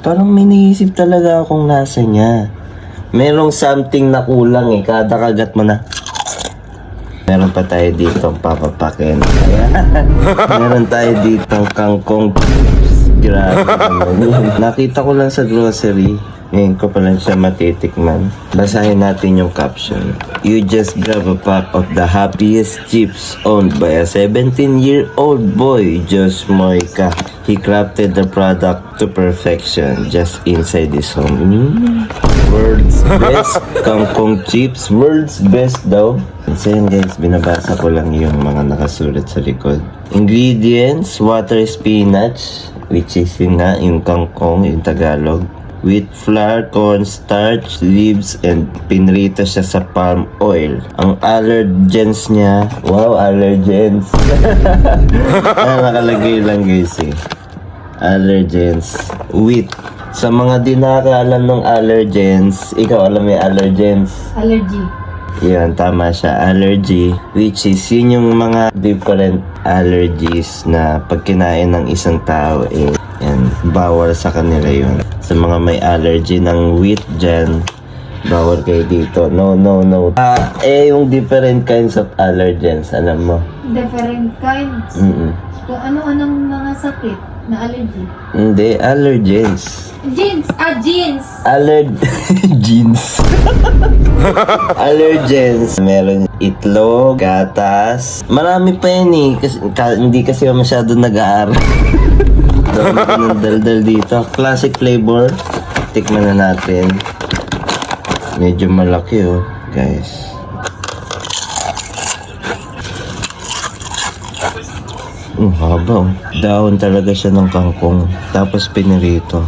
Parang may naisip talaga akong lasa niya. Merong something na kulang eh. Kada kagat mo na. Meron pa tayo dito papapakin. Ayan. Meron tayo dito kangkong chips. Grabe naman yun. Nakita ko lang sa grocery. Ngayon ko pa lang siya matitikman. Basahin natin yung caption. You just grab a pack of the happiest chips owned by a 17-year-old boy, Josh Moica. He crafted the product to perfection just inside his home. World's best kangkong chips. World's best daw. So yun guys, binabasa ko lang yung mga nakasulat sa likod. Ingredients, water spinach, which is yun nga, yung kangkong, yung Tagalog. Wheat flour, cornstarch, leaves, and pinrito siya sa palm oil. Ang allergens niya, wow, allergens. Nakalagay lang guys eh. Allergens, wheat. Sa mga di nakakaalam ng allergens, ikaw alam may allergens? Allergy. Yan, tama siya. Allergy, which is yun yung mga different allergies na pag kinain ng isang tao, eh, yan, bawal sa kanila yun. Sa mga may allergy ng wheat dyan, bawal kayo dito. No. Yung different kinds of allergens, alam mo? Different kinds. Kung ano-anong mga sakit na allergy. Hindi, allergens. Jeans! Jeans! Jeans. Allergens. Meron itlog, gatas. Marami pa yan eh. Hindi kasi masyado nag-aaral. Dami ko ng daldal dito. Classic flavor. Tikman na natin. Medyo malaki oh, guys. Haba oh. Dahon talaga siya ng kangkong. Tapos pinirito.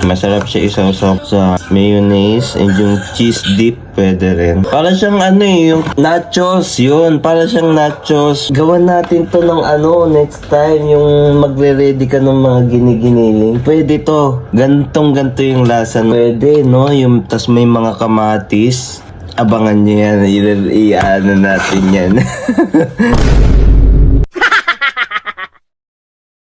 Masarap siya isaw-saw sa mayonnaise and yung cheese dip pwede rin. Para siyang ano eh, yung nachos yun. Para siyang nachos. Gawan natin to ng next time yung magre-ready ka ng mga giniginiling. Pwede to. Ganto yung lasa. Pwede no, yung tas may mga kamatis. Abangan nyo yan. I-ano natin yan.